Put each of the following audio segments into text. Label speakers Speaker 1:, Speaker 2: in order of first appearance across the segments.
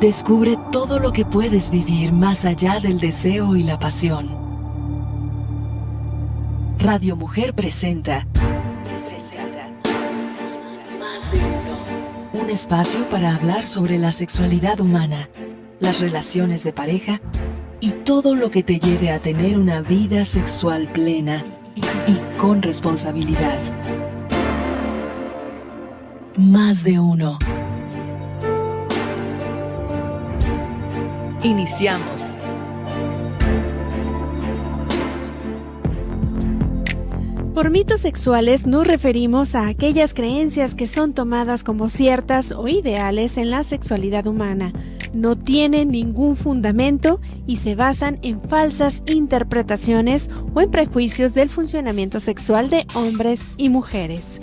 Speaker 1: Descubre todo lo que puedes vivir más allá del deseo y la pasión. Radio Mujer presenta Más de Uno. Un espacio para hablar sobre la sexualidad humana, las relaciones de pareja y todo lo que te lleve a tener una vida sexual plena y con responsabilidad. Más de Uno. Iniciamos.
Speaker 2: Por mitos sexuales nos referimos a aquellas creencias que son tomadas como ciertas o ideales en la sexualidad humana. No tienen ningún fundamento y se basan en falsas interpretaciones o en prejuicios del funcionamiento sexual de hombres y mujeres.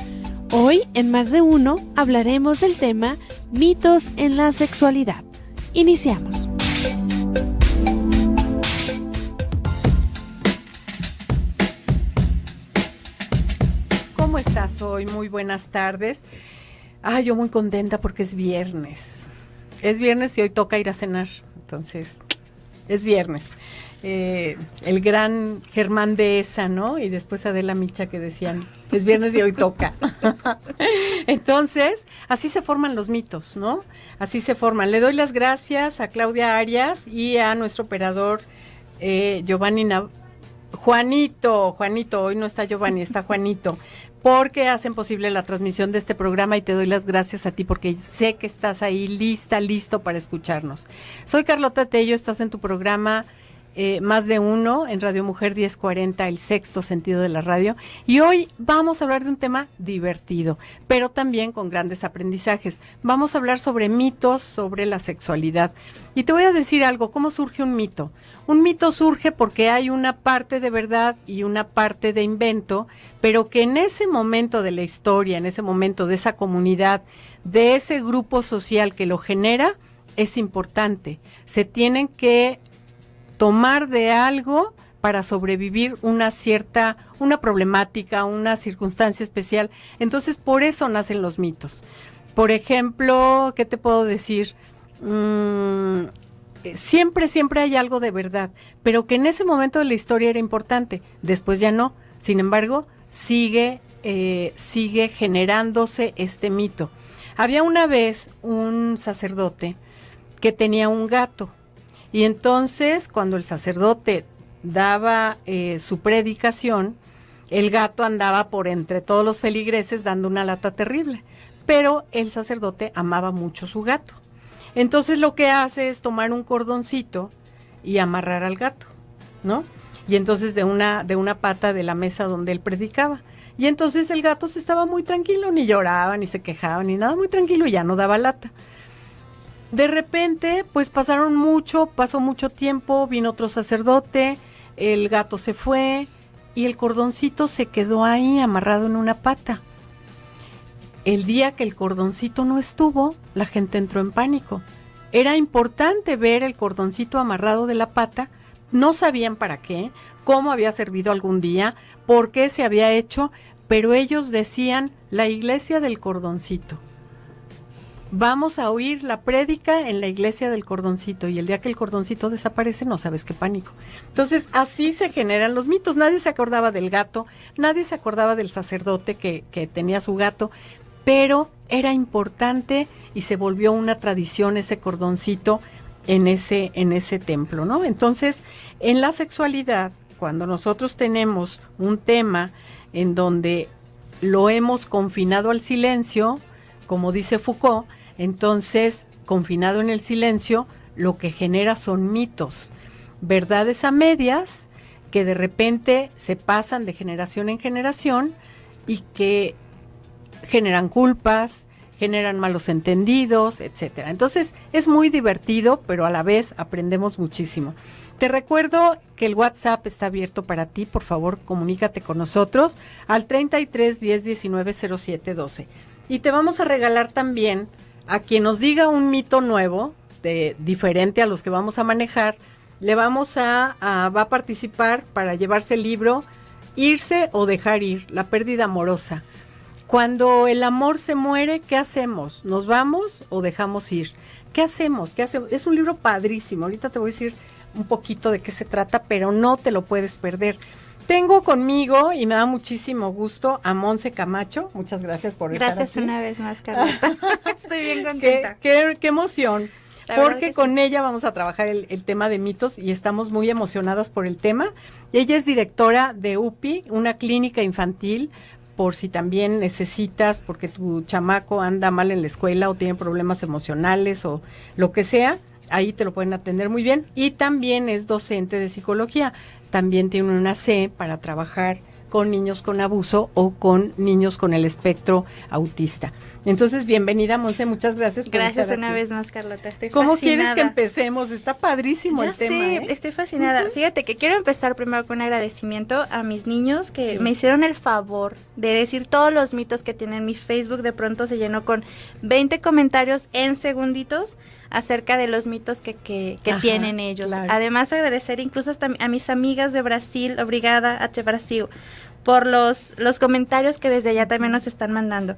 Speaker 2: Hoy, en Más de Uno, hablaremos del tema mitos en la sexualidad. Iniciamos.
Speaker 3: ¿Cómo estás hoy? Muy buenas tardes. Yo muy contenta porque es viernes. Es viernes y hoy toca ir a cenar. Entonces, es viernes. El gran Germán Dehesa, ¿no? Y después Adela Micha que decían, es viernes y hoy toca. Entonces, así se forman los mitos, ¿no? Así se forman. Le doy las gracias a Claudia Arias y a nuestro operador Giovanni Juanito, hoy no está Giovanni, está Juanito, porque hacen posible la transmisión de este programa y te doy las gracias a ti porque sé que estás ahí listo para escucharnos. Soy Carlota Tello, estás en tu programa Más de Uno en Radio Mujer 1040, el sexto sentido de la radio, y hoy vamos a hablar de un tema divertido, pero también con grandes aprendizajes. Vamos a hablar sobre mitos sobre la sexualidad. Y te voy a decir algo, ¿cómo surge un mito? Un mito surge porque hay una parte de verdad y una parte de invento, pero que en ese momento de la historia, en ese momento de esa comunidad, de ese grupo social que lo genera, es importante. Se tienen que tomar de algo para sobrevivir una problemática, una circunstancia especial. Entonces, por eso nacen los mitos. Por ejemplo, ¿qué te puedo decir? Siempre hay algo de verdad, pero que en ese momento de la historia era importante, después ya no. Sin embargo, sigue generándose este mito. Había una vez un sacerdote que tenía un gato, y entonces cuando el sacerdote daba su predicación, el gato andaba por entre todos los feligreses dando una lata terrible, pero el sacerdote amaba mucho su gato. Entonces lo que hace es tomar un cordoncito y amarrar al gato, ¿no? Y entonces de una pata de la mesa donde él predicaba. Y entonces el gato se estaba muy tranquilo, ni lloraba, ni se quejaba, ni nada, muy tranquilo, y ya no daba lata. De repente, pues pasó mucho tiempo, vino otro sacerdote, el gato se fue y el cordoncito se quedó ahí amarrado en una pata. El día que el cordoncito no estuvo, la gente entró en pánico. Era importante ver el cordoncito amarrado de la pata, no sabían para qué, cómo había servido algún día, por qué se había hecho, pero ellos decían, la iglesia del cordoncito. Vamos a oír la prédica en la iglesia del cordoncito, y el día que el cordoncito desaparece no sabes qué pánico. Entonces así se generan los mitos. Nadie se acordaba del gato, nadie se acordaba del sacerdote que tenía su gato, pero era importante y se volvió una tradición ese cordoncito en ese templo, ¿no? Entonces, en la sexualidad, cuando nosotros tenemos un tema en donde lo hemos confinado al silencio, como dice Foucault, entonces, confinado en el silencio, lo que genera son mitos, verdades a medias, que de repente se pasan de generación en generación y que generan culpas, generan malos entendidos, etcétera. Entonces, es muy divertido, pero a la vez aprendemos muchísimo. Te recuerdo que el WhatsApp está abierto para ti. Por favor, comunícate con nosotros al 33 10 19 07 12. Y te vamos a regalar también, a quien nos diga un mito nuevo, diferente a los que vamos a manejar, le vamos va a participar para llevarse el libro Irse o dejar ir, la pérdida amorosa. Cuando el amor se muere, ¿qué hacemos? ¿Nos vamos o dejamos ir? ¿Qué hacemos? ¿Qué hacemos? Es un libro padrísimo. Ahorita te voy a decir un poquito de qué se trata, pero no te lo puedes perder. Tengo conmigo, y me da muchísimo gusto, a Monse Camacho. Muchas gracias por estar aquí.
Speaker 4: Gracias una vez más, Carlota. Estoy bien contenta.
Speaker 3: Qué emoción. Porque con
Speaker 4: sí.
Speaker 3: ella vamos a trabajar el tema de mitos y estamos muy emocionadas por el tema. Ella es directora de UPI, una clínica infantil, por si también necesitas, porque tu chamaco anda mal en la escuela o tiene problemas emocionales o lo que sea, ahí te lo pueden atender muy bien. Y también es docente de psicología, también tiene una C para trabajar con niños con abuso o con niños con el espectro autista. Entonces, bienvenida, Monse, muchas gracias por
Speaker 4: Gracias
Speaker 3: estar
Speaker 4: una
Speaker 3: aquí.
Speaker 4: vez más, Carlota, estoy
Speaker 3: ¿Cómo
Speaker 4: fascinada.
Speaker 3: quieres que empecemos? Está padrísimo
Speaker 4: Ya
Speaker 3: el tema,
Speaker 4: sé,
Speaker 3: ¿eh?
Speaker 4: estoy fascinada. Fíjate que quiero empezar primero con un agradecimiento a mis niños que
Speaker 3: Sí.
Speaker 4: me hicieron el favor de decir todos los mitos que tienen. Mi Facebook de pronto se llenó con 20 comentarios en segunditos acerca de los mitos que
Speaker 3: Ajá,
Speaker 4: tienen ellos.
Speaker 3: claro.
Speaker 4: Además, agradecer incluso hasta a mis amigas de Brasil, obrigada a Brasil, por los comentarios que desde allá también nos están mandando.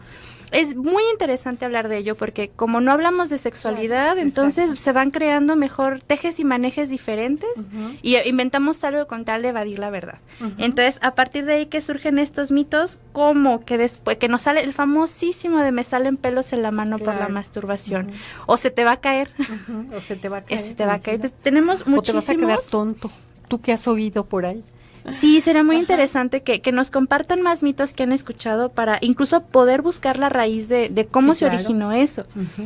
Speaker 4: Es muy interesante hablar de ello porque como no hablamos de sexualidad,
Speaker 3: Claro,
Speaker 4: entonces
Speaker 3: exacto.
Speaker 4: se van creando mejor tejes y manejes diferentes
Speaker 3: Ujú.
Speaker 4: y inventamos algo con tal de evadir la verdad.
Speaker 3: Ujú.
Speaker 4: Entonces, a partir de ahí que surgen estos mitos, como que después, que nos sale el famosísimo de me salen pelos en la mano por la
Speaker 3: Claro.
Speaker 4: masturbación,
Speaker 3: Ujú.
Speaker 4: o se te va a caer,
Speaker 3: Ujú. O se te va a caer.
Speaker 4: se te va a caer.
Speaker 3: Imagínate.
Speaker 4: Entonces, tenemos
Speaker 3: O te
Speaker 4: muchísimos.
Speaker 3: vas a quedar tonto. ¿Tú qué has oído por ahí?
Speaker 4: Sí, será muy interesante que nos compartan más mitos que han escuchado para incluso poder buscar la raíz de cómo
Speaker 3: Sí,
Speaker 4: se
Speaker 3: claro.
Speaker 4: originó eso.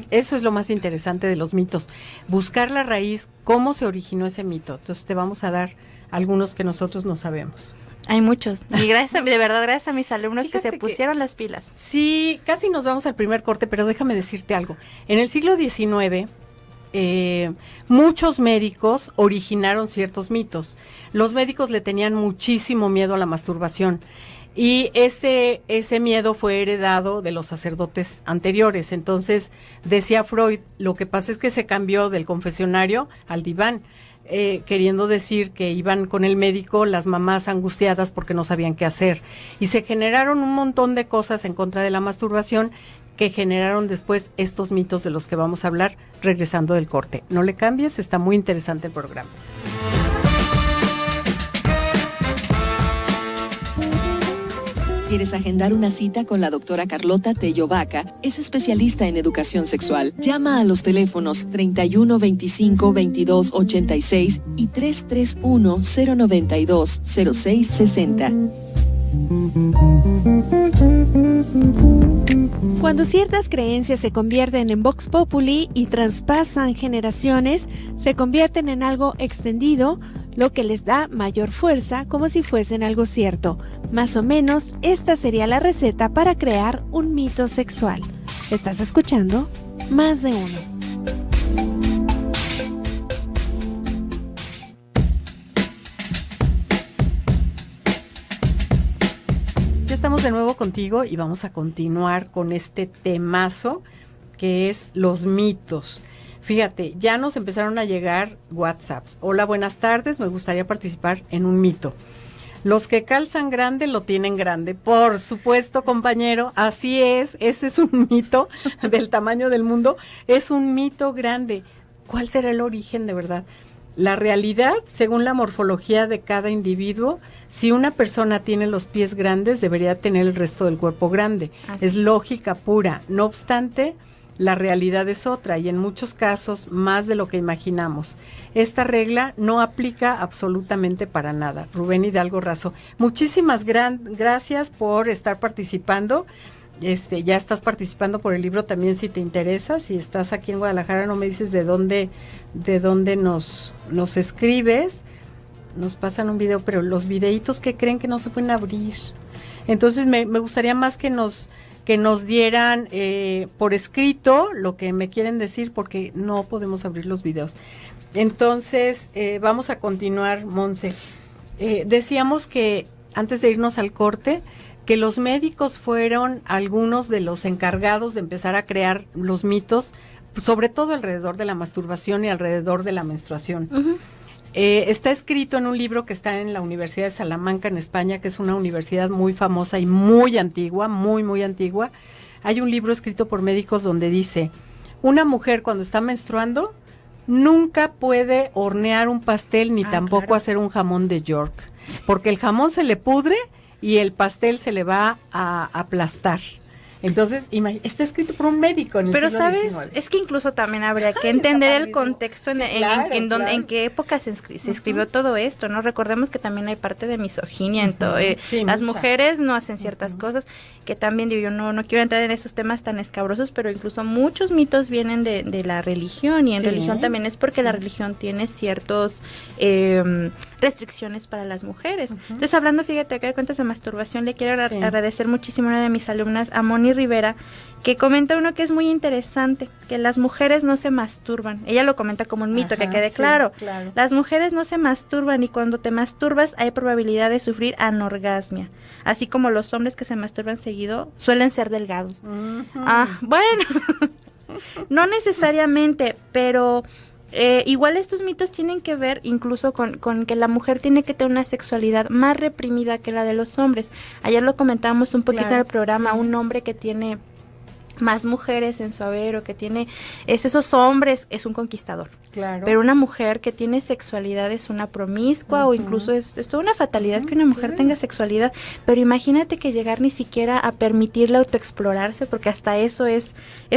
Speaker 3: Eso es lo más interesante de los mitos, buscar la raíz, cómo se originó ese mito. Entonces te vamos a dar algunos que nosotros no sabemos.
Speaker 4: Hay muchos. Y gracias, de verdad, gracias a mis alumnos
Speaker 3: Fíjate
Speaker 4: que se
Speaker 3: que-
Speaker 4: pusieron las pilas.
Speaker 3: Sí, casi nos vamos al primer corte, pero déjame decirte algo. En el siglo XIX, muchos médicos originaron ciertos mitos. Los médicos le tenían muchísimo miedo a la masturbación y ese miedo fue heredado de los sacerdotes anteriores. Entonces, decía Freud, lo que pasa es que se cambió del confesionario al diván, queriendo decir que iban con el médico las mamás angustiadas porque no sabían qué hacer. Y se generaron un montón de cosas en contra de la masturbación que generaron después estos mitos de los que vamos a hablar regresando del corte. No le cambies, está muy interesante el programa.
Speaker 1: ¿Quieres agendar una cita con la doctora Carlota Tello Vaca? Es especialista en educación sexual. Llama a los teléfonos 31 25 22 86 y 331 092 06 60.
Speaker 2: Cuando ciertas creencias se convierten en vox populi y traspasan generaciones, se convierten en algo extendido, lo que les da mayor fuerza como si fuesen algo cierto. Más o menos, esta sería la receta para crear un mito sexual. ¿Estás escuchando? Más de uno.
Speaker 3: Ya estamos de nuevo contigo y vamos a continuar con este temazo que es los mitos. Fíjate, ya nos empezaron a llegar WhatsApps. Hola, buenas tardes, me gustaría participar en un mito. Los que calzan grande lo tienen grande. Por supuesto, compañero, así es. Ese es un mito del tamaño del mundo. Es un mito grande. ¿Cuál será el origen de verdad? La realidad, según la morfología de cada individuo, si una persona tiene los pies grandes, debería tener el resto del cuerpo grande. Es lógica pura. No obstante, la realidad es otra y en muchos casos más de lo que imaginamos. Esta regla no aplica absolutamente para nada. Rubén Hidalgo Razo, muchísimas gracias por estar participando. Ya estás participando por el libro también si te interesa. Si estás aquí en Guadalajara, no me dices de dónde nos escribes. Nos pasan un video, pero los videitos que creen que no se pueden abrir. Entonces me gustaría más que nos dieran por escrito lo que me quieren decir, porque no podemos abrir los videos. Entonces, vamos a continuar, Monse. Decíamos que, antes de irnos al corte, que los médicos fueron algunos de los encargados de empezar a crear los mitos, sobre todo alrededor de la masturbación y alrededor de la menstruación.
Speaker 4: Uh-huh.
Speaker 3: Está escrito en un libro que está en la Universidad de Salamanca, en España, que es una universidad muy famosa y muy antigua, muy, muy antigua. Hay un libro escrito por médicos donde dice: una mujer cuando está menstruando nunca puede hornear un pastel ni tampoco
Speaker 4: claro.
Speaker 3: hacer un jamón de York, porque el jamón se le pudre y el pastel se le va a aplastar. Entonces, está escrito por un médico en el
Speaker 4: Pero
Speaker 3: siglo
Speaker 4: sabes,
Speaker 3: XIX.
Speaker 4: es que incluso también habría que entender el contexto
Speaker 3: Sí, claro, claro.
Speaker 4: en qué época se escribió todo esto, ¿no? Recordemos que también hay parte de misoginia en todo.
Speaker 3: Sí,
Speaker 4: las
Speaker 3: mucha.
Speaker 4: mujeres no hacen ciertas cosas, que también digo, yo no quiero entrar en esos temas tan escabrosos, pero incluso muchos mitos vienen de la religión, y en
Speaker 3: Sí,
Speaker 4: religión también es porque
Speaker 3: sí.
Speaker 4: la religión tiene ciertos restricciones para las mujeres. Entonces, hablando, fíjate, acá de cuentas de masturbación, le quiero
Speaker 3: Sí.
Speaker 4: agradecer muchísimo a una de mis alumnas, a Moni Rivera, que comenta uno que es muy interesante, que las mujeres no se masturban. Ella lo comenta como un mito, que quede
Speaker 3: sí,
Speaker 4: claro.
Speaker 3: claro.
Speaker 4: Las mujeres no se masturban, y cuando te masturbas hay probabilidad de sufrir anorgasmia. Así como los hombres que se masturban seguido suelen ser delgados. Bueno, no necesariamente, pero igual estos mitos tienen que ver incluso con que la mujer tiene que tener una sexualidad más reprimida que la de los hombres. Ayer lo comentábamos un poquito en el programa,
Speaker 3: sí.
Speaker 4: un hombre que tiene más mujeres en su haber, o que tiene esos hombres, es un conquistador.
Speaker 3: Claro.
Speaker 4: Pero una mujer que tiene sexualidad es una promiscua, o incluso es toda una fatalidad que una mujer tenga sexualidad. Pero imagínate que llegar ni siquiera a permitirle autoexplorarse, porque hasta eso es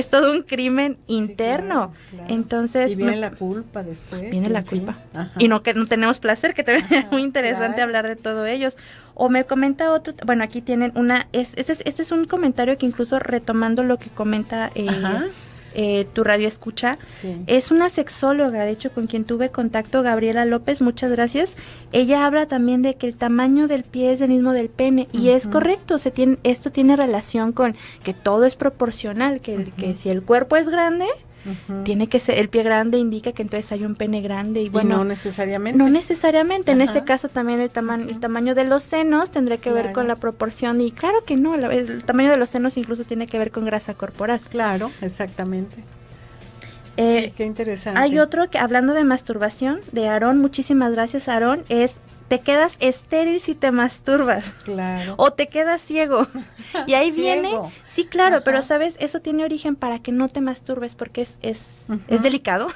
Speaker 4: todo un crimen interno.
Speaker 3: Sí, claro.
Speaker 4: Entonces,
Speaker 3: Y viene la culpa después.
Speaker 4: viene la
Speaker 3: en fin.
Speaker 4: culpa.
Speaker 3: Ajá.
Speaker 4: Y no, que no tenemos placer, que también es muy interesante
Speaker 3: claro.
Speaker 4: hablar de todo ellos. O me comenta otro, bueno, aquí tienen este es un comentario que, incluso retomando lo que comenta tu radio escucha,
Speaker 3: Sí.
Speaker 4: es una sexóloga, de hecho, con quien tuve contacto, Gabriela López, muchas gracias. Ella habla también de que el tamaño del pie es del mismo del pene, y es correcto, esto tiene relación con que todo es proporcional, que si el cuerpo es grande, tiene que ser, el pie grande indica que entonces hay un pene grande, y bueno,
Speaker 3: no necesariamente.
Speaker 4: no necesariamente, en
Speaker 3: Ajá.
Speaker 4: ese caso también el tamaño de los senos tendría que ver
Speaker 3: Claro.
Speaker 4: con la proporción, y claro que no, el tamaño de los senos incluso tiene que ver con grasa corporal.
Speaker 3: Claro, exactamente.
Speaker 4: Eh,
Speaker 3: Sí, qué interesante.
Speaker 4: Hay otro que, hablando de masturbación, de Aarón, muchísimas gracias, Aarón, es: te quedas estéril si te masturbas.
Speaker 3: Claro.
Speaker 4: O te quedas ciego. Y ahí viene,
Speaker 3: Ciego.
Speaker 4: sí, claro,
Speaker 3: Ajá.
Speaker 4: pero sabes, eso tiene origen para que no te masturbes, porque es delicado.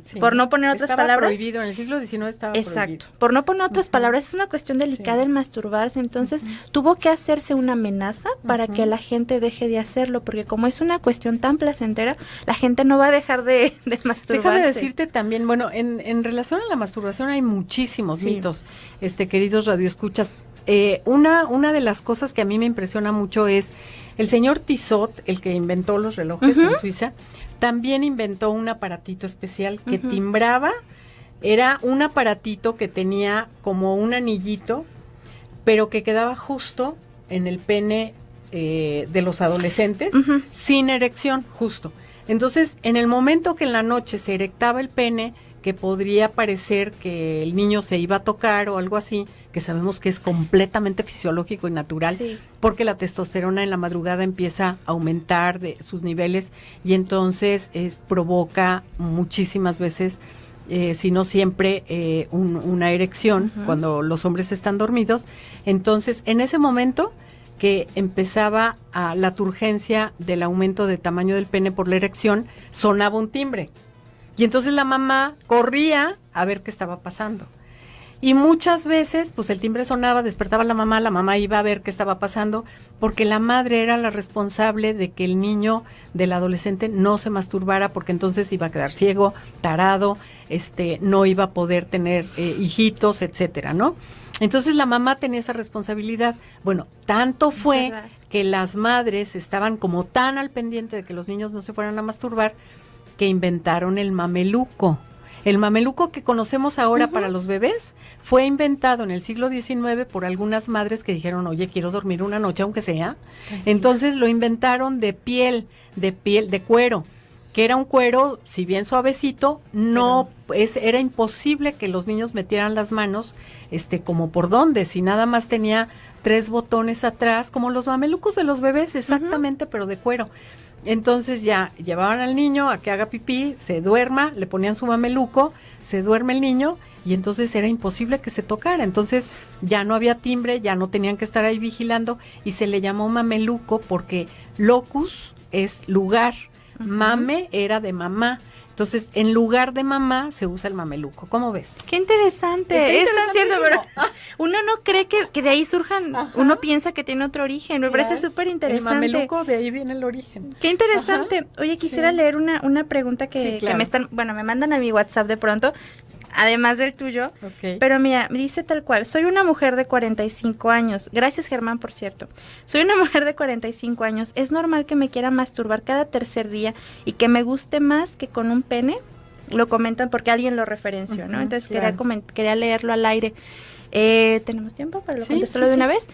Speaker 3: Sí.
Speaker 4: Por no poner otras
Speaker 3: Estaba
Speaker 4: palabras.
Speaker 3: prohibido, en el siglo XIX estaba
Speaker 4: Exacto.
Speaker 3: prohibido.
Speaker 4: Por no poner otras palabras, es una cuestión delicada
Speaker 3: Sí.
Speaker 4: el masturbarse. Entonces, tuvo que hacerse una amenaza para que la gente deje de hacerlo, porque como es una cuestión tan placentera, la gente no va a dejar de masturbarse.
Speaker 3: Déjame decirte también, bueno, en relación a la masturbación hay muchísimos
Speaker 4: Sí.
Speaker 3: mitos, queridos radioescuchas. Una de las cosas que a mí me impresiona mucho es el señor Tissot, el que inventó los relojes en Suiza, también inventó un aparatito especial que timbraba. Era un aparatito que tenía como un anillito, pero que quedaba justo en el pene de los adolescentes, sin erección, justo. Entonces, en el momento que en la noche se erectaba el pene, que podría parecer que el niño se iba a tocar o algo así, que sabemos que es completamente fisiológico y natural,
Speaker 4: Sí.
Speaker 3: porque la testosterona en la madrugada empieza a aumentar de sus niveles, y entonces provoca muchísimas veces, si no siempre, una erección cuando los hombres están dormidos. Entonces, en ese momento que empezaba la turgencia del aumento de tamaño del pene por la erección, sonaba un timbre. Y entonces la mamá corría a ver qué estaba pasando. Y muchas veces, pues el timbre sonaba, despertaba la mamá iba a ver qué estaba pasando, porque la madre era la responsable de que el niño del adolescente no se masturbara, porque entonces iba a quedar ciego, tarado, no iba a poder tener hijitos, etcétera, ¿no? Entonces la mamá tenía esa responsabilidad. Bueno, tanto fue que las madres estaban como tan al pendiente de que los niños no se fueran a masturbar, que inventaron el mameluco. El mameluco que conocemos ahora para los bebés fue inventado en el siglo XIX por algunas madres que dijeron, oye, quiero dormir una noche aunque sea. Entonces lo inventaron de piel, de cuero, que era un cuero, si bien suavecito, era imposible que los niños metieran las manos, como por dónde, si nada más tenía 3 botones atrás, como los mamelucos de los bebés, exactamente, pero de cuero. Entonces ya llevaban al niño a que haga pipí, se duerma, le ponían su mameluco, se duerme el niño, y entonces era imposible que se tocara. Entonces ya no había timbre, ya no tenían que estar ahí vigilando, y se le llamó mameluco porque locus es lugar, Mame era de mamá. Entonces, en lugar de mamá, se usa el mameluco. ¿Cómo ves?
Speaker 4: Qué interesante. Es tan cierto, pero uno no cree que de ahí surjan, uno piensa que tiene otro origen. Me parece súper interesante.
Speaker 3: El mameluco, de ahí viene el origen.
Speaker 4: Qué interesante. Oye, quisiera leer una pregunta que me mandan a mi WhatsApp de pronto, además del tuyo. Pero mira, me dice tal cual: soy una mujer de 45 años. Gracias, Germán, por cierto. Soy una mujer de 45 años. ¿Es normal que me quiera masturbar cada tercer día y que me guste más que con un pene? Lo comentan porque alguien lo referenció, ¿no? Entonces quería leerlo al aire. ¿Tenemos tiempo para contestarlo de una vez?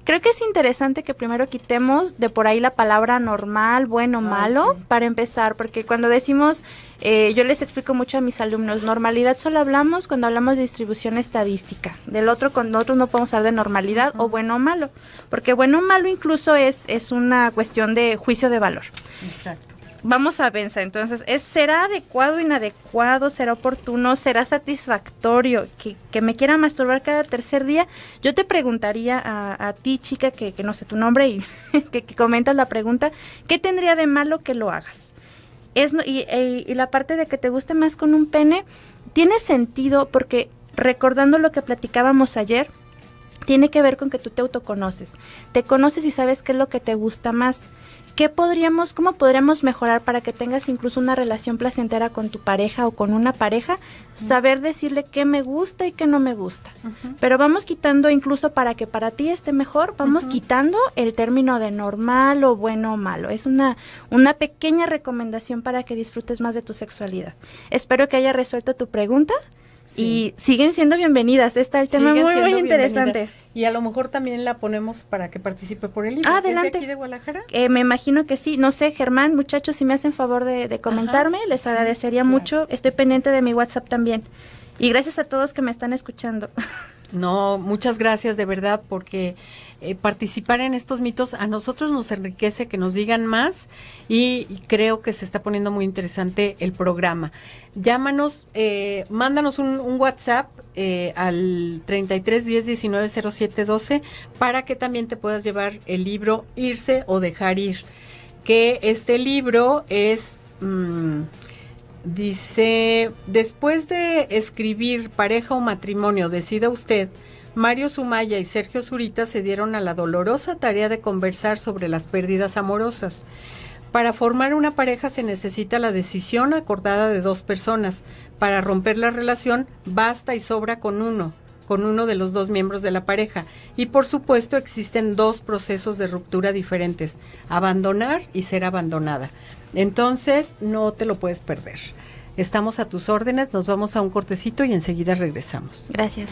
Speaker 4: Creo que es interesante que primero quitemos de por ahí la palabra normal, bueno, malo, para empezar, porque cuando decimos, yo les explico mucho a mis alumnos, normalidad solo hablamos cuando hablamos de distribución estadística. Del otro, con nosotros no podemos hablar de normalidad o bueno o malo, porque bueno o malo incluso es una cuestión de juicio de valor.
Speaker 3: Exacto.
Speaker 4: Vamos a pensar, entonces, ¿será adecuado, inadecuado? ¿Será oportuno? ¿Será satisfactorio que me quiera masturbar cada tercer día? Yo te preguntaría a ti, chica, que no sé tu nombre y que comentas la pregunta, ¿qué tendría de malo que lo hagas? Y la parte de que te guste más con un pene, tiene sentido porque, recordando lo que platicábamos ayer, tiene que ver con que tú te autoconoces. Te conoces y sabes qué es lo que te gusta más. ¿Cómo podríamos mejorar para que tengas incluso una relación placentera con tu pareja o con una pareja? Saber decirle qué me gusta y qué no me gusta. Pero vamos quitando, incluso para que para ti esté mejor, vamos quitando el término de normal o bueno o malo. Es una pequeña recomendación para que disfrutes más de tu sexualidad. Espero que haya resuelto tu pregunta. Sí. Y siguen siendo bienvenidas. Está el tema muy interesante.
Speaker 3: Y a lo mejor también la ponemos para que participe por el libro.
Speaker 4: Adelante.
Speaker 3: ¿Es de aquí de Guadalajara?
Speaker 4: Me imagino que sí. No sé, Germán, muchachos, si me hacen favor de comentarme, les agradecería mucho. Estoy pendiente de mi WhatsApp también. Y gracias a todos que me están escuchando.
Speaker 3: No, muchas gracias de verdad, porque participar en estos mitos a nosotros nos enriquece, que nos digan más, y creo que se está poniendo muy interesante el programa. Llámanos, mándanos un WhatsApp al 33 10 19 07 12 para que también te puedas llevar el libro Irse o Dejar Ir, que este libro es... dice, después de escribir Pareja o Matrimonio, decida usted, Mario Sumaya y Sergio Zurita se dieron a la dolorosa tarea de conversar sobre las pérdidas amorosas. Para formar una pareja se necesita la decisión acordada de dos personas. Para romper la relación basta y sobra con uno de los dos miembros de la pareja. Y por supuesto existen dos procesos de ruptura diferentes, abandonar y ser abandonada. Entonces no te lo puedes perder. Estamos a tus órdenes, nos vamos a un cortecito y enseguida regresamos.
Speaker 4: Gracias.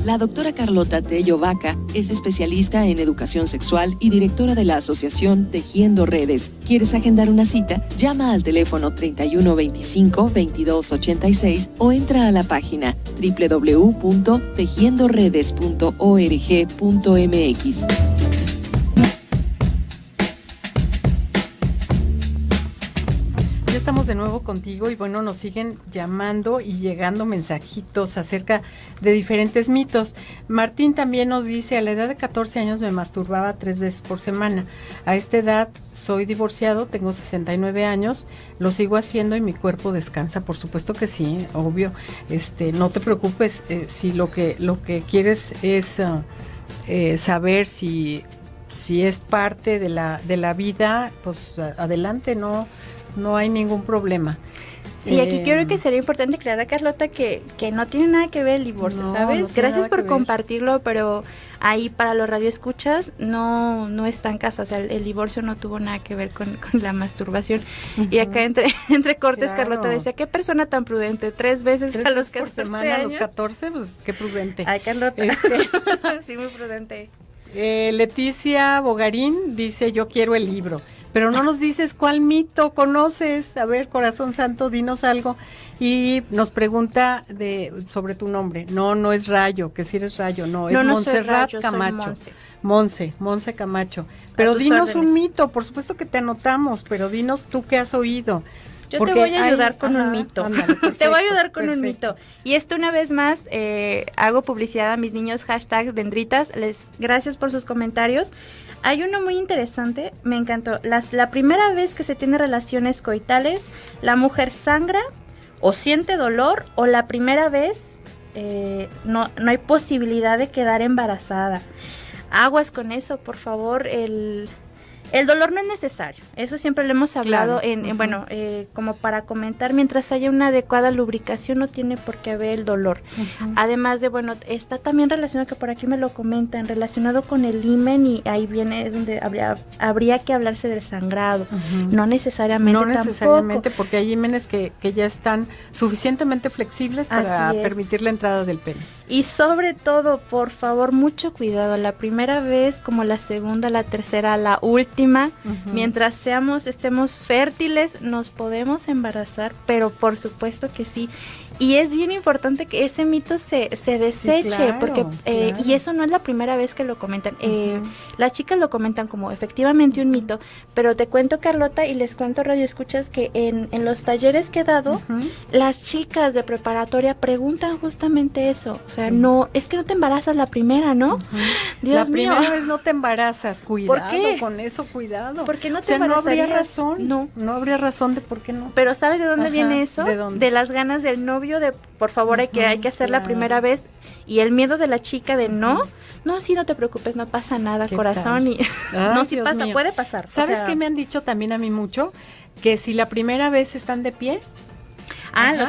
Speaker 1: La doctora Carlota Tello Vaca es especialista en educación sexual y directora de la asociación Tejiendo Redes. ¿Quieres agendar una cita? Llama al teléfono 3125-2286 o entra a la página www.tejiendoredes.org.mx.
Speaker 3: Estamos de nuevo contigo y bueno, nos siguen llamando y llegando mensajitos acerca de diferentes mitos. Martín también nos dice, a la edad de 14 años me masturbaba 3 veces por semana. A esta edad soy divorciado, tengo 69 años, lo sigo haciendo y mi cuerpo descansa. Por supuesto que sí, obvio. No te preocupes, si lo que quieres es saber si es parte de la vida, pues adelante, no hay ningún problema.
Speaker 4: Sí, aquí creo que sería importante aclarar, Carlota, que no tiene nada que ver el divorcio, ¿sabes? No, gracias por compartirlo, pero ahí para los radioescuchas no está en casa, o sea, el divorcio no tuvo nada que ver con la masturbación. Y acá entre cortes, claro. Carlota decía, qué persona tan prudente, 3 veces a los 14 por semana,
Speaker 3: años. A los 14, pues qué prudente.
Speaker 4: Ay, Carlota, sí, muy prudente.
Speaker 3: Leticia Bogarín dice, yo quiero el libro. Pero no nos dices cuál mito conoces. A ver, corazón santo, dinos algo. Y nos pregunta sobre tu nombre. No es Rayo, que si eres Rayo, no es Montserrat Camacho. Monse Camacho. Pero dinos órdenes. Un mito, por supuesto que te anotamos, pero dinos tú qué has oído.
Speaker 4: Yo
Speaker 3: Porque
Speaker 4: te voy a ayudar
Speaker 3: hay-
Speaker 4: con un
Speaker 3: ajá,
Speaker 4: mito.
Speaker 3: ándale,
Speaker 4: Te voy a
Speaker 3: perfecto,
Speaker 4: ayudar con un
Speaker 3: perfecto.
Speaker 4: mito. Y esto una vez más, hago publicidad a mis niños, hashtag Dendritas. Gracias por sus comentarios. Hay uno muy interesante, me encantó. La primera vez que se tiene relaciones coitales, la mujer sangra o siente dolor, o la primera vez no hay posibilidad de quedar embarazada. Aguas con eso, por favor. El dolor no es necesario, eso siempre lo hemos hablado,
Speaker 3: Claro.
Speaker 4: bueno, como para comentar, mientras haya una adecuada lubricación no tiene por qué haber el dolor. Además de, bueno, está también relacionado, que por aquí me lo comentan, relacionado con el himen, y ahí viene, es donde habría que hablarse del sangrado, no necesariamente
Speaker 3: No necesariamente,
Speaker 4: tampoco.
Speaker 3: porque hay hímenes que ya están suficientemente flexibles para
Speaker 4: Así es.
Speaker 3: permitir la entrada del pene.
Speaker 4: Y sobre todo, por favor, mucho cuidado, la primera vez, como la segunda, la tercera, la última, mientras estemos fértiles, nos podemos embarazar, pero por supuesto que sí. Y es bien importante que ese mito se deseche,
Speaker 3: claro,
Speaker 4: porque
Speaker 3: claro.
Speaker 4: y eso no es la primera vez que lo comentan. Las chicas lo comentan como efectivamente un mito, pero te cuento, Carlota, y les cuento, radio escuchas, que en los talleres que he dado, las chicas de preparatoria preguntan justamente eso. O sea, no, es que no te embarazas la primera, ¿no? Dios
Speaker 3: La
Speaker 4: mío.
Speaker 3: primera vez no te embarazas, cuidado
Speaker 4: qué?
Speaker 3: con eso, cuidado.
Speaker 4: ¿Por qué no
Speaker 3: O
Speaker 4: te
Speaker 3: sea, no habría
Speaker 4: embarazarías?
Speaker 3: razón. No habría razón de por qué no.
Speaker 4: Pero ¿sabes de dónde
Speaker 3: Ajá,
Speaker 4: viene eso?
Speaker 3: ¿de dónde?
Speaker 4: las ganas del novio de, por favor, hay que hacer la
Speaker 3: claro.
Speaker 4: primera vez, y el miedo de la chica de no, sí, no te preocupes, no pasa nada,
Speaker 3: ¿Qué
Speaker 4: corazón.
Speaker 3: tal?
Speaker 4: Y
Speaker 3: Ay,
Speaker 4: no, sí
Speaker 3: Dios
Speaker 4: pasa,
Speaker 3: mío.
Speaker 4: puede pasar.
Speaker 3: ¿Sabes
Speaker 4: o sea,
Speaker 3: qué me han dicho también a mí mucho? Que si la primera vez están de pie,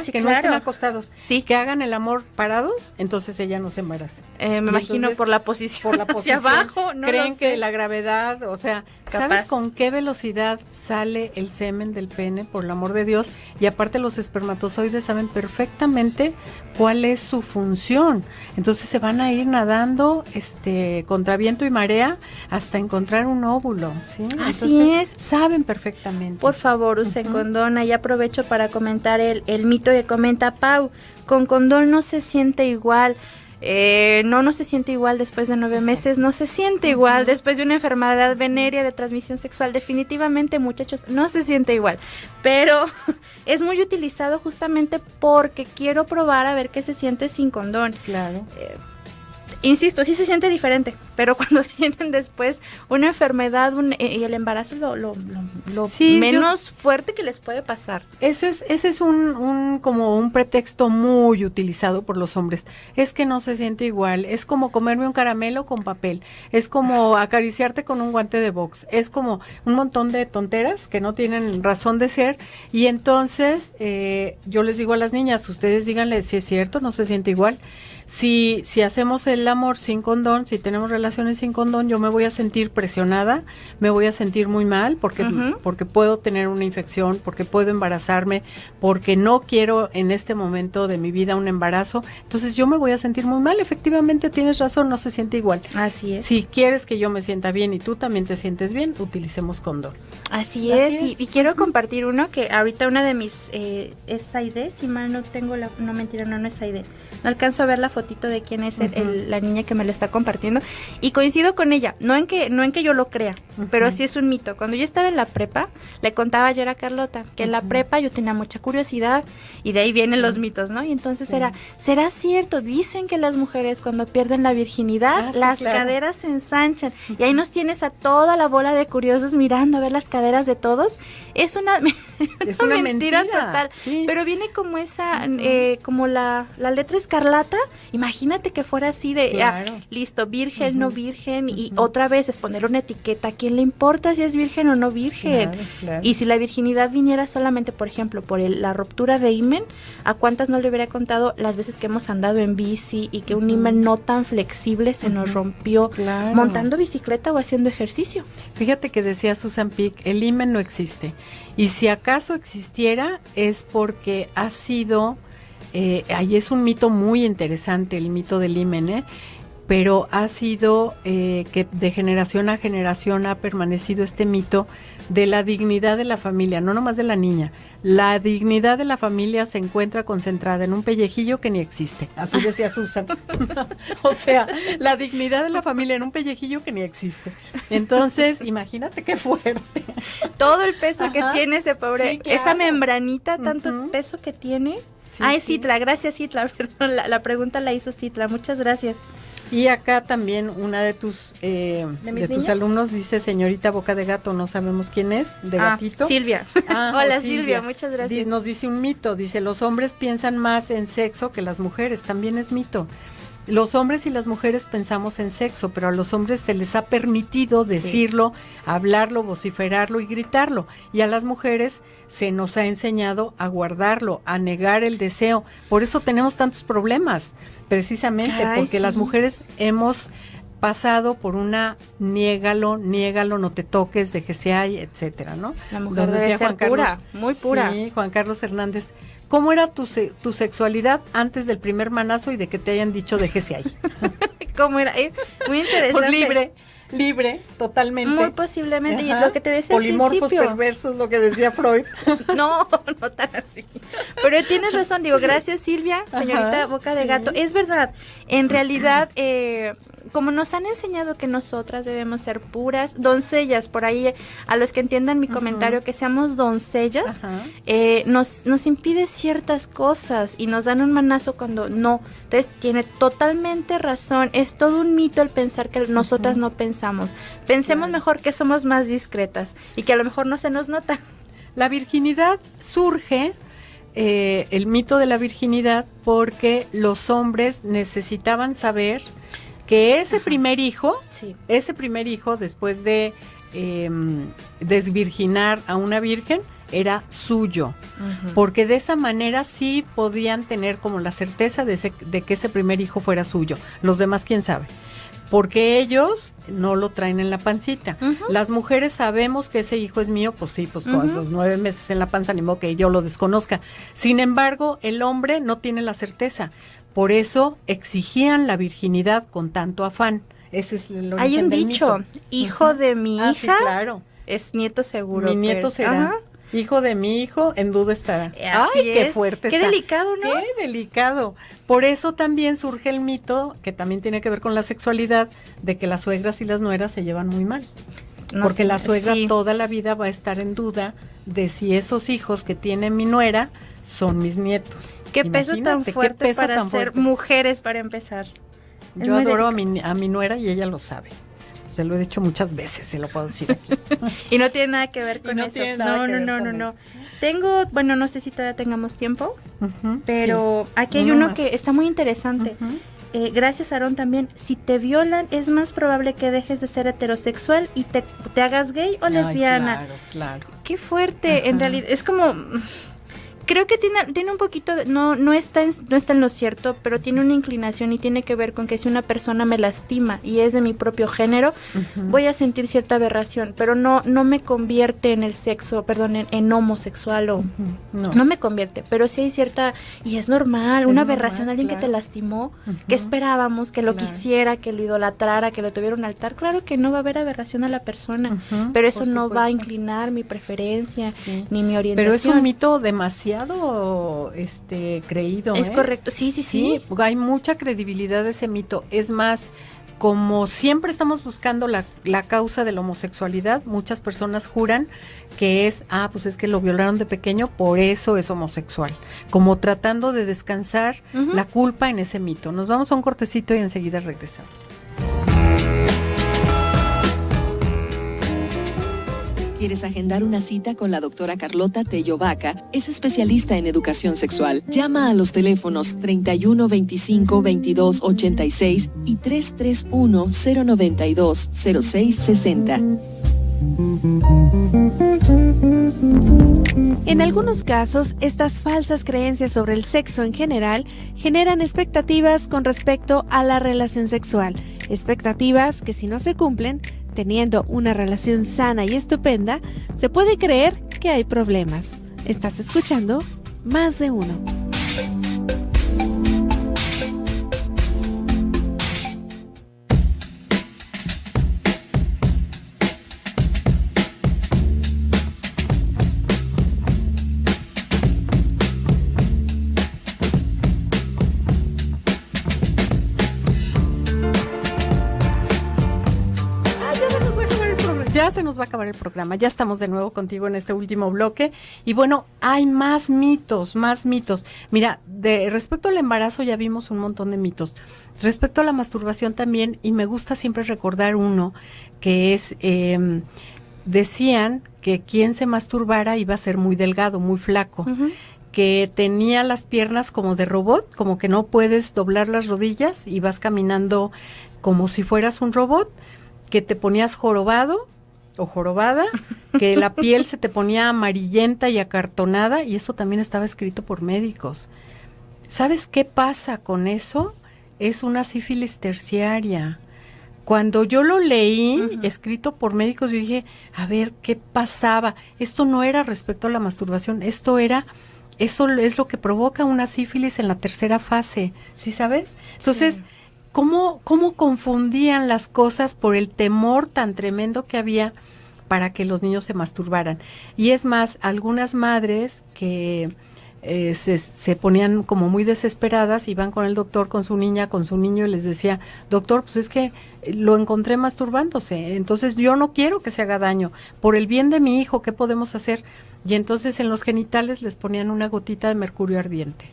Speaker 4: sí,
Speaker 3: que no
Speaker 4: claro.
Speaker 3: estén acostados,
Speaker 4: Sí.
Speaker 3: que hagan el amor parados, entonces ella no se embaraza.
Speaker 4: Me imagino
Speaker 3: entonces,
Speaker 4: por la posición,
Speaker 3: Por la
Speaker 4: hacia
Speaker 3: posición,
Speaker 4: abajo, no
Speaker 3: creen
Speaker 4: lo
Speaker 3: que
Speaker 4: sé.
Speaker 3: la gravedad, o sea, ¿sabes
Speaker 4: Capaz.
Speaker 3: con qué velocidad sale el semen del pene, por el amor de Dios? Y aparte los espermatozoides saben perfectamente cuál es su función. Entonces se van a ir nadando contra viento y marea hasta encontrar un óvulo, ¿sí?
Speaker 4: Así
Speaker 3: Entonces,
Speaker 4: es.
Speaker 3: saben perfectamente.
Speaker 4: Por favor, usen condón. Ahí aprovecho para comentar el mito que comenta Pau. Con condón no se siente igual. No se siente igual después de 9 meses, no se siente igual después de una enfermedad venérea de transmisión sexual. Definitivamente, muchachos, no se siente igual. Pero es muy utilizado justamente porque quiero probar a ver qué se siente sin condón.
Speaker 3: Claro.
Speaker 4: Insisto, sí se siente diferente, pero cuando tienen después una enfermedad y el embarazo, lo
Speaker 3: Sí,
Speaker 4: menos fuerte que les puede pasar.
Speaker 3: Ese es como un pretexto muy utilizado por los hombres. Es que no se siente igual. Es como comerme un caramelo con papel. Es como acariciarte con un guante de box. Es como un montón de tonteras que no tienen razón de ser. Y entonces yo les digo a las niñas, ustedes díganle si es cierto, no se siente igual. Si hacemos el amor sin condón, si tenemos relaciones sin condón, yo me voy a sentir presionada, me voy a sentir muy mal porque puedo tener una infección, porque puedo embarazarme, porque no quiero en este momento de mi vida un embarazo. Entonces yo me voy a sentir muy mal. Efectivamente tienes razón, no se siente igual.
Speaker 4: Así es.
Speaker 3: Si quieres que yo me sienta bien y tú también te sientes bien, utilicemos condón.
Speaker 4: Así es. Y quiero compartir uno que ahorita una de mis es Saide, si mal no tengo no mentira, no es Saide. No alcanzo a ver la fotito de quién es la niña que me lo está compartiendo, y coincido con ella, no en que yo lo crea, pero sí es un mito. Cuando yo estaba en la prepa, le contaba ayer a Carlota que en la prepa yo tenía mucha curiosidad, y de ahí vienen los mitos, ¿no? Y entonces ¿será cierto? Dicen que las mujeres cuando pierden la virginidad, las caderas se ensanchan, y ahí nos tienes a toda la bola de curiosos mirando a ver las caderas de todos. Es una mentira total, sí. Pero viene como esa, como la letra escarlata. Imagínate que fuera así de, listo, virgen, no virgen, y otra vez es poner una etiqueta. ¿A quién le importa si es virgen o no virgen? Claro. Y si la virginidad viniera solamente, por ejemplo, por la ruptura de himen, ¿a cuántas no le hubiera contado las veces que hemos andado en bici y que un himen no tan flexible se nos rompió montando bicicleta o haciendo ejercicio?
Speaker 3: Fíjate que decía Susan Peek, el himen no existe. Y si acaso existiera es porque ha sido... ahí es un mito muy interesante, el mito del himen, pero ha sido que de generación a generación ha permanecido este mito de la dignidad de la familia, no nomás de la niña. La dignidad de la familia se encuentra concentrada en un pellejillo que ni existe, así decía Susan. O sea, la dignidad de la familia en un pellejillo que ni existe. Entonces, imagínate qué fuerte.
Speaker 4: Todo el peso que
Speaker 3: Ajá.
Speaker 4: tiene ese pobre,
Speaker 3: Sí, claro.
Speaker 4: esa membranita, tanto
Speaker 3: Ujú.
Speaker 4: peso que tiene.
Speaker 3: Sí,
Speaker 4: Es
Speaker 3: sí.
Speaker 4: Citla, gracias Citla, perdón, la pregunta la hizo Citla, muchas gracias.
Speaker 3: Y acá también una de tus
Speaker 4: mis
Speaker 3: tus
Speaker 4: niñas?
Speaker 3: alumnos dice, señorita Boca de Gato, no sabemos quién es, de gatito.
Speaker 4: Silvia.
Speaker 3: Ah,
Speaker 4: Hola
Speaker 3: o
Speaker 4: Silvia, muchas gracias.
Speaker 3: Nos dice un mito, dice, los hombres piensan más en sexo que las mujeres, también es mito. Los hombres y las mujeres pensamos en sexo, pero a los hombres se les ha permitido decirlo, hablarlo, vociferarlo y gritarlo. Y a las mujeres se nos ha enseñado a guardarlo, a negar el deseo. Por eso tenemos tantos problemas, precisamente,
Speaker 4: Ay,
Speaker 3: porque las
Speaker 4: sí.
Speaker 3: mujeres hemos pasado por una niégalo, no te toques, déjese ahí, etcétera, ¿no?
Speaker 4: La mujer
Speaker 3: Donde
Speaker 4: debe
Speaker 3: decía
Speaker 4: ser pura, muy pura.
Speaker 3: Sí, Juan Carlos Hernández. ¿Cómo era tu sexualidad antes del primer manazo y de que te hayan dicho déjese ahí?
Speaker 4: ¿Cómo era? Muy interesante.
Speaker 3: Pues libre, totalmente.
Speaker 4: Muy posiblemente, y
Speaker 3: Ajá.
Speaker 4: lo que te decía al
Speaker 3: Polimorfos
Speaker 4: principio.
Speaker 3: perversos, lo que decía Freud.
Speaker 4: No, no tan así. Pero tienes razón, digo, gracias Silvia, señorita
Speaker 3: Ajá,
Speaker 4: Boca de
Speaker 3: sí.
Speaker 4: Gato. Es verdad, en realidad, como nos han enseñado que nosotras debemos ser puras, doncellas, por ahí, a los que entiendan mi comentario, que seamos doncellas,
Speaker 3: Ajá.
Speaker 4: nos impide ciertas cosas y nos dan un manazo cuando no. Entonces, tiene totalmente razón, es todo un mito el pensar que nosotras no pensamos. Pensemos
Speaker 3: Claro.
Speaker 4: mejor que somos más discretas y que a lo mejor no se nos nota.
Speaker 3: La virginidad surge, el mito de la virginidad, porque los hombres necesitaban saber que ese primer hijo,
Speaker 4: Sí.
Speaker 3: después de desvirginar a una virgen, era suyo. Porque de esa manera sí podían tener como la certeza de que ese primer hijo fuera suyo. Los demás, quién sabe. Porque ellos no lo traen en la pancita. Las mujeres sabemos que ese hijo es mío, pues sí, pues con los 9 meses en la panza, ni modo que yo lo desconozca. Sin embargo, el hombre no tiene la certeza. Por eso exigían la virginidad con tanto afán. Ese es el origen
Speaker 4: Hay un
Speaker 3: del
Speaker 4: dicho,
Speaker 3: mito.
Speaker 4: hijo de mi hija
Speaker 3: Sí, claro.
Speaker 4: es nieto seguro.
Speaker 3: Mi nieto
Speaker 4: pero-
Speaker 3: será.
Speaker 4: Ajá.
Speaker 3: Hijo de mi hijo, en duda estará.
Speaker 4: Así
Speaker 3: Ay, qué
Speaker 4: es.
Speaker 3: fuerte
Speaker 4: Qué
Speaker 3: está.
Speaker 4: delicado, ¿no?
Speaker 3: Qué delicado. Por eso también surge el mito, que también tiene que ver con la sexualidad, de que las suegras y las nueras se llevan muy mal.
Speaker 4: No,
Speaker 3: Porque la suegra
Speaker 4: sí.
Speaker 3: toda la vida va a estar en duda de si esos hijos que tiene mi nuera son mis nietos.
Speaker 4: Qué peso tan
Speaker 3: Imagínate,
Speaker 4: fuerte
Speaker 3: qué peso
Speaker 4: para
Speaker 3: tan
Speaker 4: ser
Speaker 3: fuerte.
Speaker 4: mujeres para empezar. Es
Speaker 3: Yo
Speaker 4: muy
Speaker 3: adoro
Speaker 4: delicado.
Speaker 3: a mi nuera y ella lo sabe. Se lo he dicho muchas veces, se lo puedo decir aquí.
Speaker 4: Y no tiene nada que ver
Speaker 3: Y
Speaker 4: con
Speaker 3: no
Speaker 4: eso.
Speaker 3: tiene nada que ver
Speaker 4: no,
Speaker 3: con
Speaker 4: no.
Speaker 3: eso.
Speaker 4: Tengo, bueno, no sé si todavía tengamos tiempo,
Speaker 3: Ujú,
Speaker 4: pero
Speaker 3: sí.
Speaker 4: aquí hay
Speaker 3: Uno
Speaker 4: uno
Speaker 3: más.
Speaker 4: que está muy interesante.
Speaker 3: Ujú.
Speaker 4: Gracias, Aarón, también. Si te violan, es más probable que dejes de ser heterosexual y te hagas gay o
Speaker 3: Ay,
Speaker 4: lesbiana.
Speaker 3: claro, claro.
Speaker 4: Qué fuerte,
Speaker 3: Ajá.
Speaker 4: en realidad. Es como... Creo que tiene un poquito de, no está en lo cierto, pero tiene una inclinación y tiene que ver con que si una persona me lastima y es de mi propio género, voy a sentir cierta aberración, pero no me convierte en el sexo, perdón, en homosexual o no me convierte, pero sí hay cierta, y es normal, una
Speaker 3: normal,
Speaker 4: aberración, alguien que
Speaker 3: claro.
Speaker 4: te lastimó,
Speaker 3: Ujú.
Speaker 4: que esperábamos, que lo
Speaker 3: Claro.
Speaker 4: quisiera, que lo idolatrara, que lo tuviera un altar, claro que no va a haber aberración a la persona,
Speaker 3: Ujú,
Speaker 4: pero eso
Speaker 3: por
Speaker 4: no va a
Speaker 3: supuesto.
Speaker 4: inclinar mi preferencia,
Speaker 3: Sí.
Speaker 4: ni mi orientación.
Speaker 3: Pero es un mito demasiado creído.
Speaker 4: Es correcto, sí.
Speaker 3: Sí, hay mucha credibilidad de ese mito. Es más, como siempre estamos buscando la causa de la homosexualidad, muchas personas juran que es, pues es que lo violaron de pequeño, por eso es homosexual. Como tratando de descansar
Speaker 4: Ujú.
Speaker 3: la culpa en ese mito. Nos vamos a un cortecito y enseguida regresamos.
Speaker 1: ¿Quieres agendar una cita con la doctora Carlota Tello Vaca? Es especialista en educación sexual. Llama a los teléfonos 31 25 22 86 y 331 092 06 60.
Speaker 2: En algunos casos, estas falsas creencias sobre el sexo en general generan expectativas con respecto a la relación sexual, expectativas que si no se cumplen, teniendo una relación sana y estupenda, se puede creer que hay problemas. Estás escuchando Más de Uno.
Speaker 3: ya se nos va a acabar el programa, ya estamos de nuevo contigo en este último bloque, y bueno, hay más mitos. Mira, respecto al embarazo ya vimos un montón de mitos, respecto a la masturbación también, y me gusta siempre recordar uno, que es, decían que quien se masturbara iba a ser muy delgado, muy flaco, que tenía las piernas como de robot, como que no puedes doblar las rodillas y vas caminando como si fueras un robot, que te ponías jorobado o jorobada, que la piel se te ponía amarillenta y acartonada, y esto también estaba escrito por médicos. ¿Sabes qué pasa con eso? Es una sífilis terciaria. Cuando yo lo leí, escrito por médicos, yo dije, a ver, ¿qué pasaba? Esto no era respecto a la masturbación, eso es lo que provoca una sífilis en la tercera fase, ¿sí sabes? Entonces, ¿cómo confundían las cosas por el temor tan tremendo que había para que los niños se masturbaran? Y es más, algunas madres que se ponían como muy desesperadas, iban con el doctor, con su niña, con su niño, y les decía, doctor, pues es que lo encontré masturbándose, entonces yo no quiero que se haga daño, por el bien de mi hijo, ¿qué podemos hacer? Y entonces en los genitales les ponían una gotita de mercurio ardiente.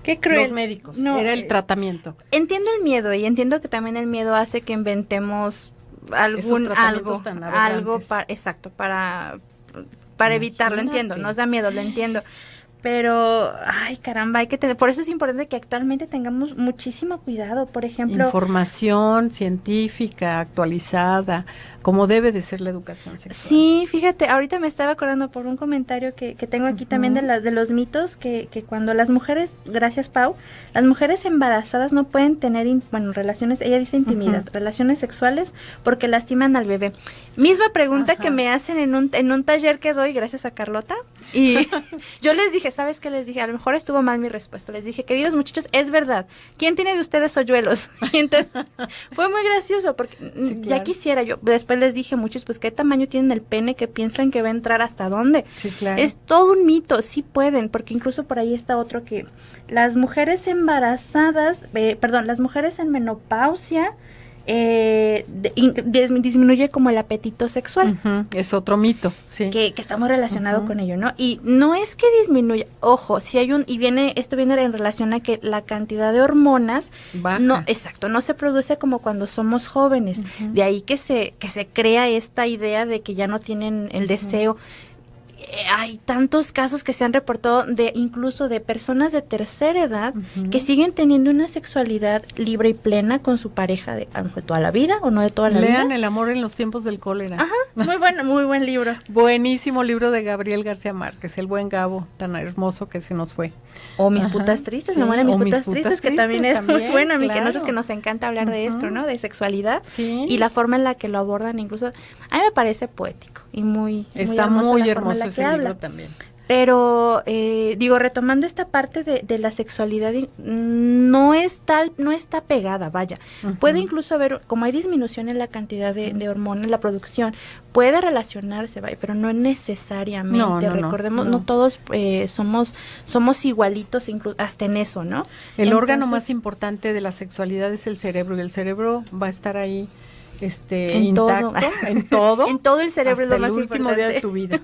Speaker 4: Qué cruel.
Speaker 3: Los médicos, era el tratamiento.
Speaker 4: Entiendo el miedo, y entiendo que también el miedo hace que inventemos algo para evitarlo, entiendo, nos da miedo, lo entiendo. Pero, ay, caramba, hay que tener, por eso es importante que actualmente tengamos muchísimo cuidado, por ejemplo.
Speaker 3: Información científica, actualizada, como debe de ser la educación sexual.
Speaker 4: Sí, fíjate, ahorita me estaba acordando por un comentario que tengo aquí también de los mitos, que cuando las mujeres, gracias Pau, las mujeres embarazadas no pueden tener, relaciones, ella dice intimidad, relaciones sexuales, porque lastiman al bebé. Misma pregunta que me hacen en un taller que doy, gracias a Carlota, y yo les dije, ¿sabes qué les dije? A lo mejor estuvo mal mi respuesta. Les dije, queridos muchachos, es verdad. ¿Quién tiene de ustedes hoyuelos? Y entonces fue muy gracioso porque ya quisiera yo. Después les dije, muchos, pues, ¿qué tamaño tienen el pene que piensan que va a entrar hasta dónde?
Speaker 3: Sí, claro.
Speaker 4: Es todo un mito, sí pueden, porque incluso por ahí está otro que las mujeres embarazadas, las mujeres en menopausia, disminuye como el apetito sexual.
Speaker 3: Es otro mito, sí.
Speaker 4: Que está muy relacionado con ello, ¿no? Y no es que disminuya, ojo, si hay esto viene en relación a que la cantidad de hormonas
Speaker 3: baja.
Speaker 4: No se produce como cuando somos jóvenes. De ahí que se crea esta idea de que ya no tienen el deseo. Hay tantos casos que se han reportado incluso de personas de tercera edad que siguen teniendo una sexualidad libre y plena con su pareja de a lo mejor toda la vida o no de toda la vida.
Speaker 3: Lean El amor en los tiempos del cólera.
Speaker 4: Ajá, muy buen libro.
Speaker 3: Buenísimo libro de Gabriel García Márquez, el buen Gabo, tan hermoso que se nos fue.
Speaker 4: O Mis putas tristes, mi amor, Mis putas tristes, que también es muy bueno, a mí que nosotros que nos encanta hablar de esto, ¿no? De sexualidad y la forma en la que lo abordan, incluso a mí me parece poético y
Speaker 3: está muy hermoso ese libro también.
Speaker 4: Pero retomando esta parte de la sexualidad, no está pegada, vaya. Puede incluso haber, como hay disminución en la cantidad de hormonas, la producción, puede relacionarse, vaya, pero no necesariamente. Recordemos, no todos somos igualitos, hasta en eso, ¿no?
Speaker 3: El órgano más importante de la sexualidad es el cerebro, y el cerebro va a estar ahí intacto, en todo.
Speaker 4: En todo el cerebro es lo más
Speaker 3: importante. El último día de tu vida.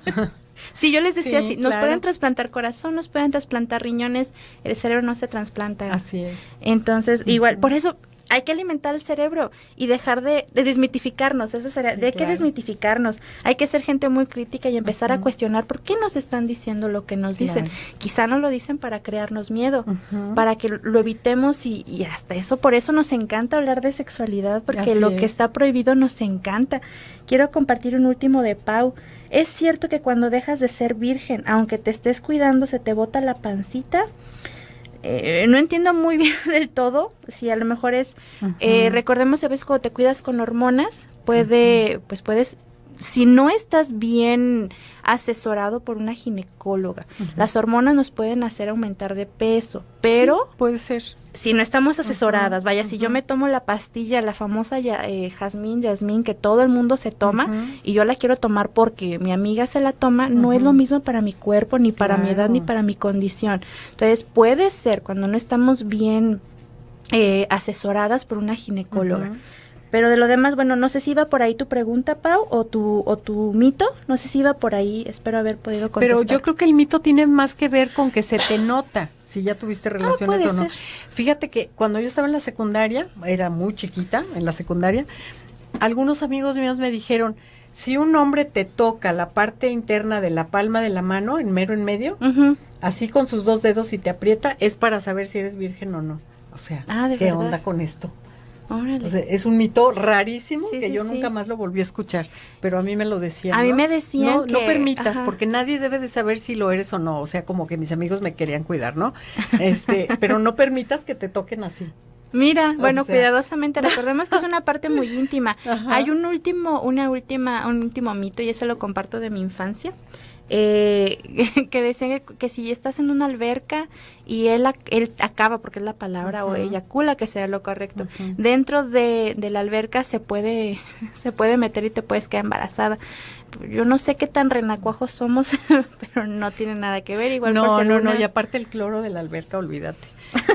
Speaker 4: Sí, yo les decía así, nos pueden trasplantar corazón, nos pueden trasplantar riñones, el cerebro no se trasplanta.
Speaker 3: Así es.
Speaker 4: Entonces, igual, por eso hay que alimentar el cerebro y dejar de desmitificarnos, que desmitificarnos. Hay que ser gente muy crítica y empezar a cuestionar por qué nos están diciendo lo que nos dicen. Quizá no lo dicen para crearnos miedo, para que lo evitemos y hasta eso, por eso nos encanta hablar de sexualidad, porque lo que está prohibido nos encanta. Quiero compartir un último de Pau. ¿Es cierto que cuando dejas de ser virgen, aunque te estés cuidando, se te bota la pancita? No entiendo muy bien del todo, si a lo mejor es, recordemos a veces cuando te cuidas con hormonas, puedes, si no estás bien asesorado por una ginecóloga, las hormonas nos pueden hacer aumentar de peso, pero
Speaker 3: sí, puede ser.
Speaker 4: Si no estamos asesoradas, si yo me tomo la pastilla, la famosa Yasmín, que todo el mundo se toma, y yo la quiero tomar porque mi amiga se la toma, no es lo mismo para mi cuerpo, ni para mi edad, ni para mi condición. Entonces, puede ser cuando no estamos bien asesoradas por una ginecóloga. Pero de lo demás, bueno, no sé si iba por ahí tu pregunta, Pau, o tu mito, no sé si iba por ahí, espero haber podido contestar.
Speaker 3: Pero yo creo que el mito tiene más que ver con que se te nota si ya tuviste relaciones
Speaker 4: puede
Speaker 3: o no.
Speaker 4: ser.
Speaker 3: Fíjate que cuando yo estaba en la secundaria, era muy chiquita en la secundaria, algunos amigos míos me dijeron, si un hombre te toca la parte interna de la palma de la mano, en medio,
Speaker 4: Ujú.
Speaker 3: así con sus 2 dedos y te aprieta, es para saber si eres virgen o no. O sea,
Speaker 4: ¿de
Speaker 3: ¿qué
Speaker 4: verdad?
Speaker 3: onda con esto?
Speaker 4: Órale.
Speaker 3: O sea, es un mito rarísimo
Speaker 4: Sí,
Speaker 3: que
Speaker 4: sí,
Speaker 3: yo
Speaker 4: sí.
Speaker 3: nunca más lo volví a escuchar, pero a mí me lo decían.
Speaker 4: A mí
Speaker 3: ¿no?
Speaker 4: me decían
Speaker 3: no
Speaker 4: que-
Speaker 3: permitas,
Speaker 4: ajá.
Speaker 3: porque nadie debe de saber si lo eres o no. O sea, como que mis amigos me querían cuidar, ¿no? Pero no permitas que te toquen así.
Speaker 4: Mira, bueno,
Speaker 3: O sea.
Speaker 4: cuidadosamente, recordemos que es una parte muy íntima.
Speaker 3: Ajá.
Speaker 4: Hay un último mito, y ese lo comparto de mi infancia, que decía que si estás en una alberca y él acaba, porque es la palabra, o
Speaker 3: Ujú.
Speaker 4: eyacula, que será lo correcto,
Speaker 3: Ujú.
Speaker 4: dentro de la alberca se puede meter y te puedes quedar embarazada. Yo no sé qué tan renacuajos somos, pero no tiene nada que ver. Igual por
Speaker 3: No,
Speaker 4: si
Speaker 3: no,
Speaker 4: alguna-
Speaker 3: y aparte el cloro de la alberca, olvídate.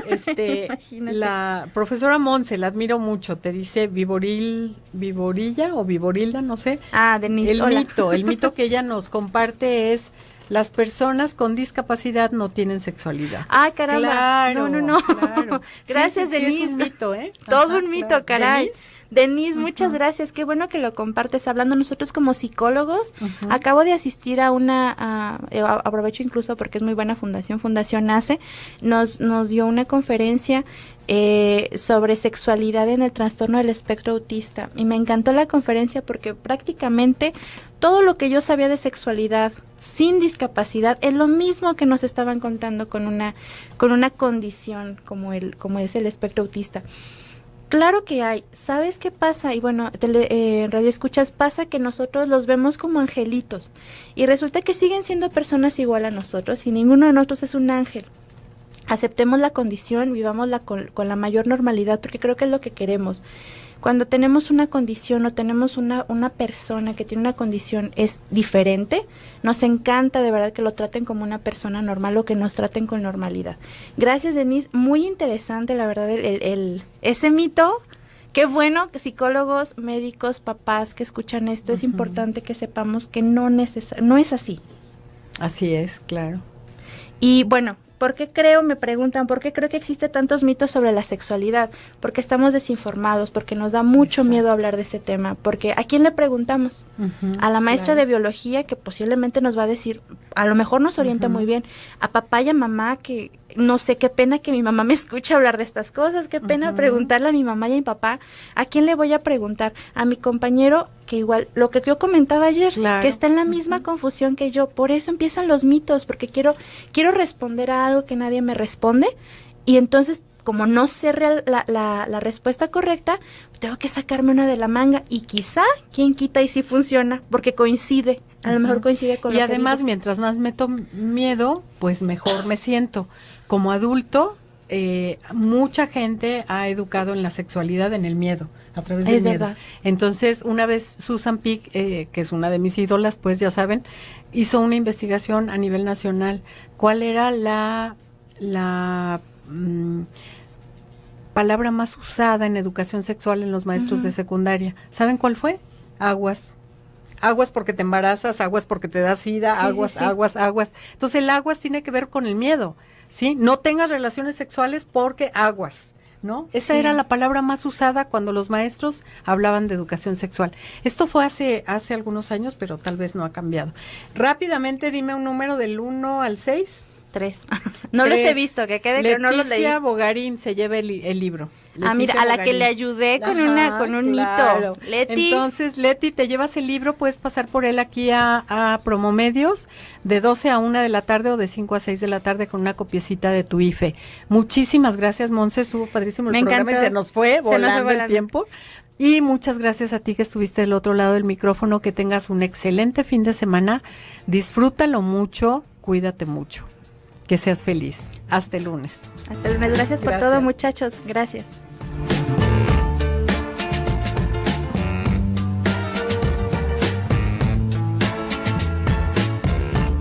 Speaker 4: Imagínate.
Speaker 3: La profesora Monse, la admiro mucho, te dice viborilla o viborilda, no sé.
Speaker 4: Ah, Denise, hola.
Speaker 3: El mito que ella nos comparte es, las personas con discapacidad no tienen sexualidad.
Speaker 4: Ay, caramba.
Speaker 3: Claro,
Speaker 4: No.
Speaker 3: claro.
Speaker 4: Gracias,
Speaker 3: Sí, es
Speaker 4: Denise.
Speaker 3: un mito, ¿eh?
Speaker 4: Todo
Speaker 3: Ajá,
Speaker 4: un mito,
Speaker 3: claro.
Speaker 4: caray. Denise, muchas gracias. Qué bueno que lo compartes. Hablando nosotros como psicólogos,
Speaker 3: Ujú.
Speaker 4: acabo de asistir a aprovecho incluso porque es muy buena Fundación NACE, nos dio una conferencia sobre sexualidad en el trastorno del espectro autista. Y me encantó la conferencia porque prácticamente todo lo que yo sabía de sexualidad sin discapacidad es lo mismo que nos estaban contando con una condición como es el espectro autista. Claro que hay. ¿Sabes qué pasa? Y bueno, en Radio Escuchas pasa que nosotros los vemos como angelitos y resulta que siguen siendo personas igual a nosotros y ninguno de nosotros es un ángel. Aceptemos la condición, vivámosla con la mayor normalidad, porque creo que es lo que queremos. Cuando tenemos una condición o tenemos una persona que tiene una condición es diferente, nos encanta de verdad que lo traten como una persona normal o que nos traten con normalidad. Gracias, Denise, muy interesante la verdad ese mito. Qué bueno que psicólogos, médicos, papás que escuchan esto, es importante que sepamos que no es así.
Speaker 3: Así es, claro.
Speaker 4: Y bueno, me preguntan, ¿por qué creo que existe tantos mitos sobre la sexualidad? Porque estamos desinformados, porque nos da mucho
Speaker 3: Exacto.
Speaker 4: miedo hablar de este tema, porque ¿a quién le preguntamos? A la maestra de biología, que posiblemente nos va a decir, a lo mejor nos orienta muy bien, a papá y a mamá, que no sé, qué pena que mi mamá me escuche hablar de estas cosas, qué pena preguntarle a mi mamá y a mi papá. ¿A quién le voy a preguntar? A mi compañero, que igual, lo que yo comentaba ayer,
Speaker 3: Claro.
Speaker 4: que está en la misma confusión que yo. Por eso empiezan los mitos, porque quiero responder a algo que nadie me responde, y entonces, como no sé la respuesta correcta, tengo que sacarme una de la manga, y quizá, quién quita y si funciona, porque coincide, a lo mejor coincide con
Speaker 3: Y
Speaker 4: lo que
Speaker 3: además,
Speaker 4: digo.
Speaker 3: mientras más meto miedo, pues mejor me siento. Como adulto, mucha gente ha educado en la sexualidad, en el miedo, a través del
Speaker 4: Es
Speaker 3: miedo.
Speaker 4: verdad.
Speaker 3: Entonces, una vez Susan Peek, que es una de mis ídolas, pues ya saben, hizo una investigación a nivel nacional. ¿Cuál era la palabra más usada en educación sexual en los maestros de secundaria? ¿Saben cuál fue? Aguas. Aguas porque te embarazas, aguas porque te da sida,
Speaker 4: Sí,
Speaker 3: aguas,
Speaker 4: sí, sí.
Speaker 3: aguas. Entonces el aguas tiene que ver con el miedo, ¿sí? No tengas relaciones sexuales porque aguas, ¿no? Esa
Speaker 4: Sí.
Speaker 3: era la palabra más usada cuando los maestros hablaban de educación sexual. Esto fue hace algunos años, pero tal vez no ha cambiado. Rápidamente dime un número del 1 al 6.
Speaker 4: 3. No los he
Speaker 3: 3.
Speaker 4: visto, que quede que no los leí.
Speaker 3: Leticia Bogarín se lleva el libro.
Speaker 4: Ah, mira,
Speaker 3: Leticia
Speaker 4: a la que
Speaker 3: Bogarín.
Speaker 4: le ayudé con
Speaker 3: Ajá,
Speaker 4: con un
Speaker 3: claro.
Speaker 4: mito. Leti.
Speaker 3: Entonces, Leti, te llevas el libro, puedes pasar por él aquí a Promomedios de 12 a 1 de la tarde o de 5 a 6 de la tarde con una copiecita de tu IFE. Muchísimas gracias, Monse, estuvo padrísimo el
Speaker 4: Me
Speaker 3: programa
Speaker 4: encantó.
Speaker 3: y se nos fue volando el tiempo. Y muchas gracias a ti que estuviste del otro lado del micrófono, que tengas un excelente fin de semana, disfrútalo mucho, cuídate mucho, que seas feliz. Hasta el lunes.
Speaker 4: Hasta el lunes. Gracias por
Speaker 3: Gracias.
Speaker 4: todo, muchachos. Gracias.